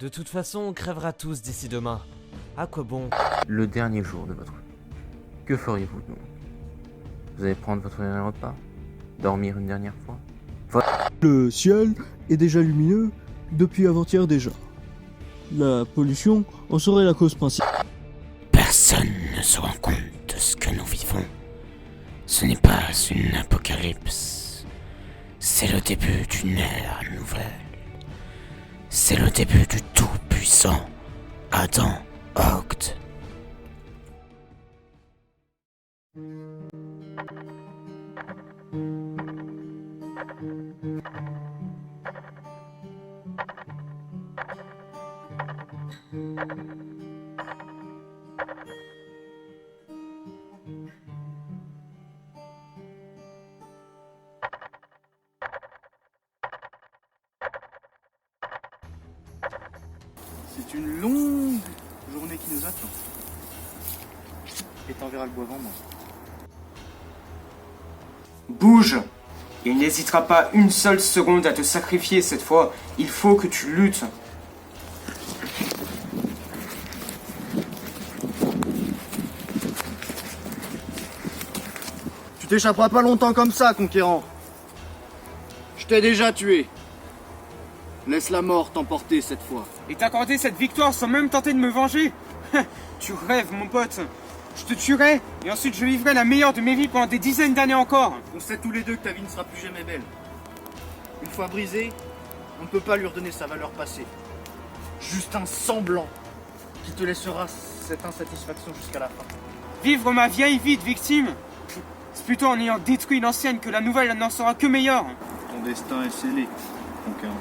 De toute façon, on crèvera tous d'ici demain. À quoi bon? Le dernier jour de votre vie. Que feriez-vous donc? Vous allez prendre votre dernier repas? Dormir une dernière fois? Le ciel est déjà lumineux depuis avant-hier déjà. La pollution en serait la cause principale. Personne ne se rend compte de ce que nous vivons. Ce n'est pas une apocalypse. C'est le début d'une ère nouvelle. C'est le début du tout-puissant Adam Ogd. C'est une longue journée qui nous attend. Et t'enverras le bois avant moi. Bouge! Il n'hésitera pas une seule seconde à te sacrifier cette fois. Il faut que tu luttes. Tu t'échapperas pas longtemps comme ça, conquérant. Je t'ai déjà tué. Laisse la mort t'emporter cette fois. Et t'accorder cette victoire sans même tenter de me venger? Tu rêves, mon pote. Je te tuerai et ensuite je vivrai la meilleure de mes vies pendant des dizaines d'années encore. On sait tous les deux que ta vie ne sera plus jamais belle. Une fois brisée, on ne peut pas lui redonner sa valeur passée. Juste un semblant qui te laissera cette insatisfaction jusqu'à la fin. Vivre ma vieille vie de victime, c'est plutôt en ayant détruit l'ancienne que la nouvelle n'en sera que meilleure. Ton destin est scellé, conquérant.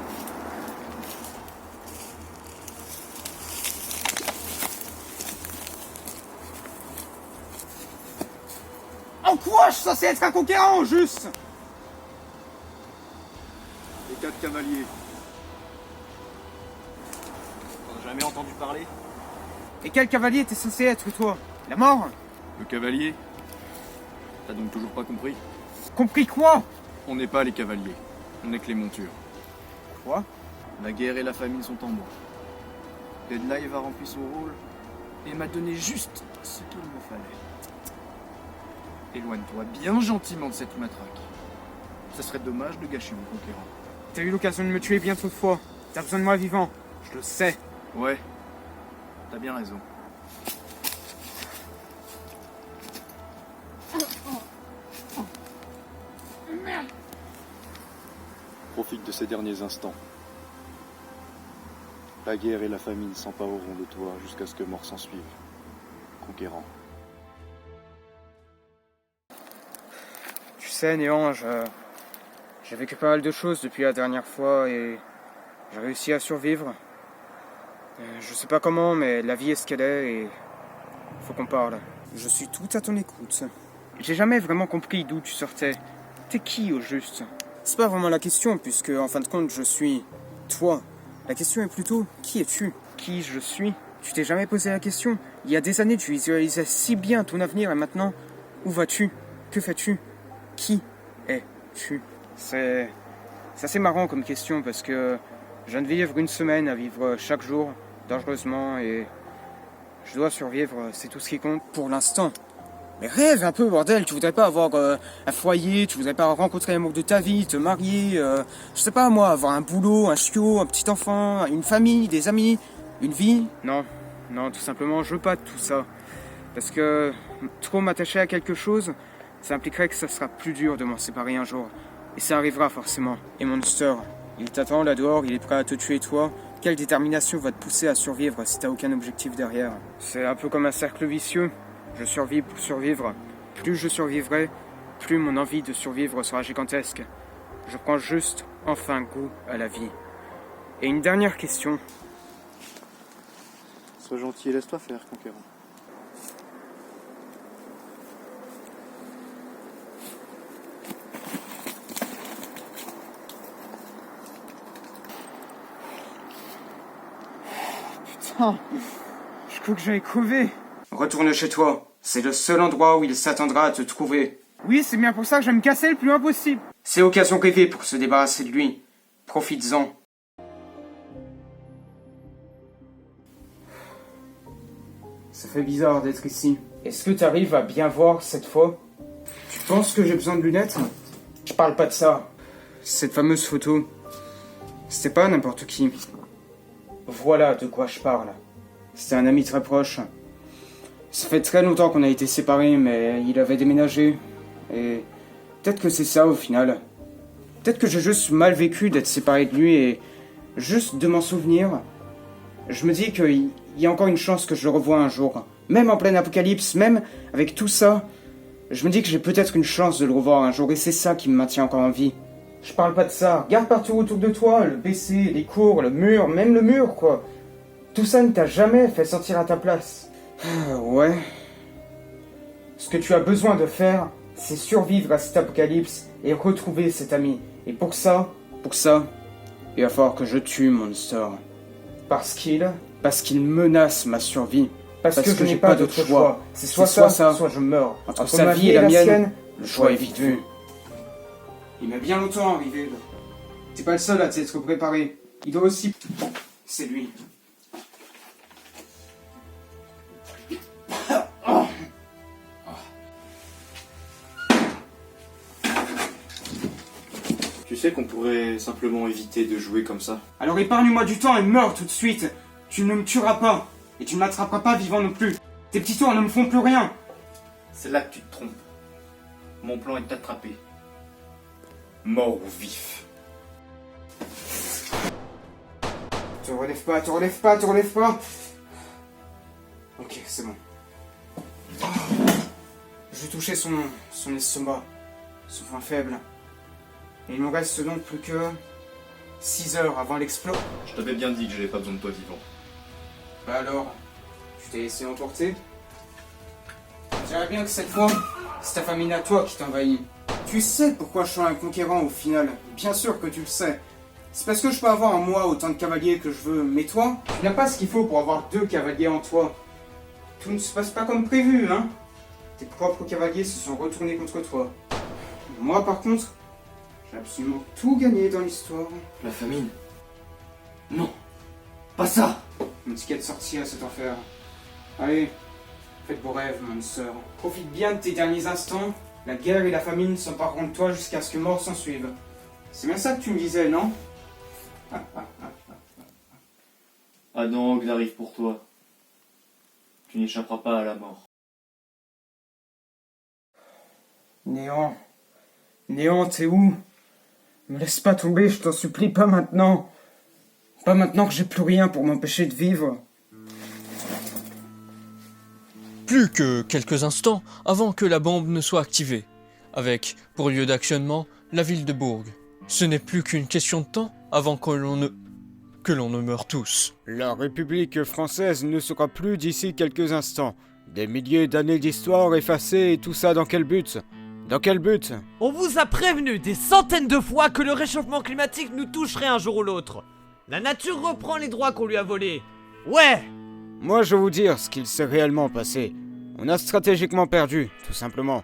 En quoi je suis censé être un conquérant, juste? Les 4 cavaliers. T'en as jamais entendu parler? Et quel cavalier t'es censé être, toi? La mort? Le cavalier? T'as donc toujours pas compris? Compris quoi? On n'est pas les cavaliers, on n'est que les montures. Quoi? La guerre et la famine sont en moi. Deadlive a rempli son rôle et m'a donné juste ce qu'il me fallait. Éloigne-toi bien gentiment de cette matraque. Ça serait dommage de gâcher mon conquérant. T'as eu l'occasion de me tuer bien trop de fois. T'as besoin de moi vivant. Je le sais. Ouais, t'as bien raison. Profite de ces derniers instants. La guerre et la famine s'empareront de toi jusqu'à ce que mort s'en suive. Conquérant. Tu sais, Néant, j'ai vécu pas mal de choses depuis la dernière fois et j'ai réussi à survivre. Je sais pas comment, mais la vie est ce qu'elle est et faut qu'on parle. Je suis tout à ton écoute. J'ai jamais vraiment compris d'où tu sortais. T'es qui au juste? C'est pas vraiment la question, puisque en fin de compte, je suis toi. La question est plutôt, qui es-tu? Qui je suis? Tu t'es jamais posé la question? Il y a des années, tu visualisais si bien ton avenir et maintenant, où vas-tu? Que fais-tu? Qui es-tu? C'est assez marrant comme question parce que je viens de vivre une semaine à vivre chaque jour dangereusement et je dois survivre, c'est tout ce qui compte pour l'instant. Mais rêve un peu, bordel, tu voudrais pas avoir un foyer, tu voudrais pas rencontrer l'amour de ta vie, te marier, je sais pas moi, avoir un boulot, un chiot, un petit enfant, une famille, des amis, une vie? Non, tout simplement, je veux pas de tout ça. Parce que trop m'attacher à quelque chose, ça impliquerait que ça sera plus dur de m'en séparer un jour. Et ça arrivera forcément. Et Monster, il t'attend là dehors, il est prêt à te tuer toi. Quelle détermination va te pousser à survivre si t'as aucun objectif derrière? C'est un peu comme un cercle vicieux. Je survis pour survivre. Plus je survivrai, plus mon envie de survivre sera gigantesque. Je prends juste enfin goût à la vie. Et une dernière question. Sois gentil et laisse-toi faire, conquérant. Putain, je crois que j'allais crever. Retourne chez toi. C'est le seul endroit où il s'attendra à te trouver. Oui, c'est bien pour ça que je vais me casser le plus loin possible. C'est l'occasion rêvée pour se débarrasser de lui. Profites-en. Ça fait bizarre d'être ici. Est-ce que t'arrives à bien voir cette fois? Tu penses que j'ai besoin de lunettes? Je parle pas de ça. Cette fameuse photo, c'était pas n'importe qui. Voilà de quoi je parle. C'était un ami très proche. Ça fait très longtemps qu'on a été séparés, mais il avait déménagé. Et peut-être que c'est ça au final. Peut-être que j'ai juste mal vécu d'être séparé de lui et juste de m'en souvenir. Je me dis qu'il y a encore une chance que je le revoie un jour. Même en pleine apocalypse, même avec tout ça, je me dis que j'ai peut-être une chance de le revoir un jour et c'est ça qui me maintient encore en vie. Je parle pas de ça. Regarde partout autour de toi, le PC, les cours, le mur, même le mur, quoi. Tout ça ne t'a jamais fait sentir à ta place. Ouais. Ce que tu as besoin de faire, c'est survivre à cet apocalypse et retrouver cet ami. Et pour ça, il va falloir que je tue Monster. Parce qu'il menace ma survie. Parce que je n'ai pas d'autre choix. C'est soit ça, soit je meurs. Entre sa vie et la mienne, le choix est vite vu. Il met bien longtemps à arriver. T'es pas le seul à t'être préparé. Il doit aussi... C'est lui. Tu sais qu'on pourrait simplement éviter de jouer comme ça. Alors épargne-moi du temps et meurs tout de suite. Tu ne me tueras pas. Et tu ne m'attraperas pas vivant non plus. Tes petits tours ne me font plus rien. C'est là que tu te trompes. Mon plan est de t'attraper. Mort ou vif. Te relève pas. Ok, c'est bon. Je vais toucher son estomac, son point faible. Et il me reste donc plus que 6 heures avant l'explosion. Je t'avais bien dit que j'avais pas besoin de toi vivant. Bah alors, tu t'es laissé emporter? Je dirais bien que cette fois, c'est ta famille à toi qui t'envahit. Tu sais pourquoi je suis un conquérant au final. Bien sûr que tu le sais. C'est parce que je peux avoir en moi autant de cavaliers que je veux. Mais toi, tu n'as pas ce qu'il faut pour avoir 2 cavaliers en toi. Tout ne se passe pas comme prévu, hein. Tes propres cavaliers se sont retournés contre toi. Moi par contre, j'ai absolument tout gagné dans l'histoire. La famine? Non. Pas ça. Mon ticket de sortie à cet enfer. Allez, faites vos rêves, mon sœur. Profite bien de tes derniers instants. La guerre et la famine s'empareront de toi jusqu'à ce que mort s'en suive. C'est bien ça que tu me disais, non? Adam, il arrive pour toi. Tu n'échapperas pas à la mort. Néant. Néant, t'es où? Me laisse pas tomber, je t'en supplie, pas maintenant. Pas maintenant que j'ai plus rien pour m'empêcher de vivre. Plus que quelques instants avant que la bombe ne soit activée, avec, pour lieu d'actionnement, la ville de Bourg. Ce n'est plus qu'une question de temps avant que l'on ne meure tous. La République française ne sera plus d'ici quelques instants. Des milliers d'années d'histoire effacées et tout ça dans quel but? Dans quel but? On vous a prévenu des centaines de fois que le réchauffement climatique nous toucherait un jour ou l'autre. La nature reprend les droits qu'on lui a volés. Ouais! Moi, je vais vous dire ce qu'il s'est réellement passé. On a stratégiquement perdu, tout simplement.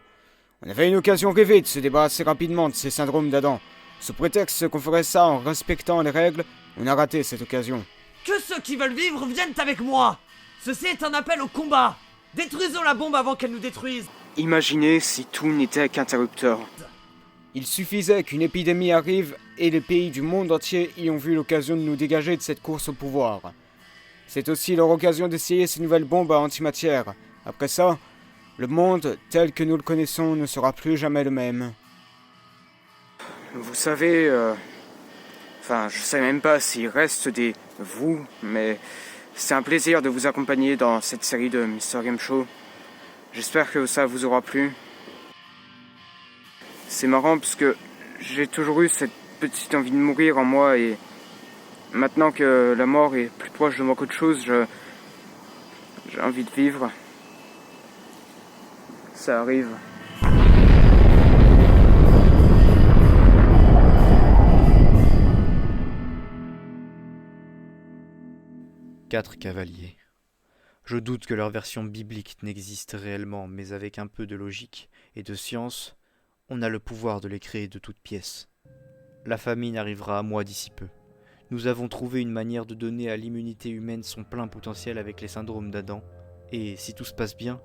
On avait une occasion rêvée de se débarrasser rapidement de ces syndromes d'Adam. Sous prétexte qu'on ferait ça en respectant les règles, on a raté cette occasion. Que ceux qui veulent vivre viennent avec moi! Ceci est un appel au combat! Détruisons la bombe avant qu'elle nous détruise! Imaginez si tout n'était qu'interrupteur. Il suffisait qu'une épidémie arrive et les pays du monde entier y ont vu l'occasion de nous dégager de cette course au pouvoir. C'est aussi leur occasion d'essayer ces nouvelles bombes à antimatière. Après ça, le monde tel que nous le connaissons ne sera plus jamais le même. Vous savez, je sais même pas s'il reste des vous, mais c'est un plaisir de vous accompagner dans cette série de Mystery Game Show. J'espère que ça vous aura plu. C'est marrant parce que j'ai toujours eu cette petite envie de mourir en moi et maintenant que la mort est plus proche de moi qu'autre chose, j'ai envie de vivre. Ça arrive. Quatre cavaliers. Je doute que leur version biblique n'existe réellement, mais avec un peu de logique et de science, on a le pouvoir de les créer de toutes pièces. La famine arrivera à moi d'ici peu. Nous avons trouvé une manière de donner à l'immunité humaine son plein potentiel avec les syndromes d'Adam, Et si tout se passe bien,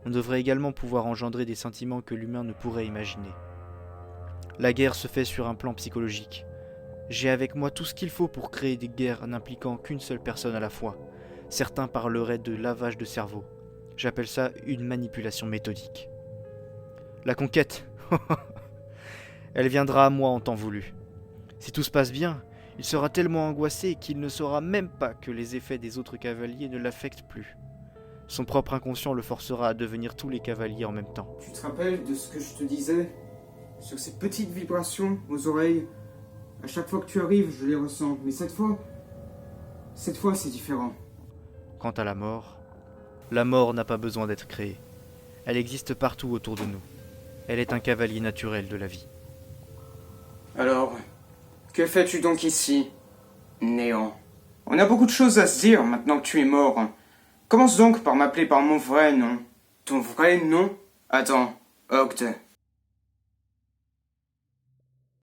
on devrait également pouvoir engendrer des sentiments que l'humain ne pourrait imaginer. La guerre se fait sur un plan psychologique. J'ai avec moi tout ce qu'il faut pour créer des guerres n'impliquant qu'une seule personne à la fois. Certains parleraient de lavage de cerveau. J'appelle ça une manipulation méthodique. La conquête, elle viendra à moi en temps voulu. Si tout se passe bien, il sera tellement angoissé qu'il ne saura même pas que les effets des autres cavaliers ne l'affectent plus. Son propre inconscient le forcera à devenir tous les cavaliers en même temps. Tu te rappelles de ce que je te disais? Sur ces petites vibrations aux oreilles? À chaque fois que tu arrives, je les ressens. Mais cette fois c'est différent. Quant à la mort n'a pas besoin d'être créée. Elle existe partout autour de nous. Elle est un cavalier naturel de la vie. Alors, que fais-tu donc ici, Néant? On a beaucoup de choses à se dire maintenant que tu es mort. Commence donc par m'appeler par mon vrai nom. Ton vrai nom? Attends, Ogde.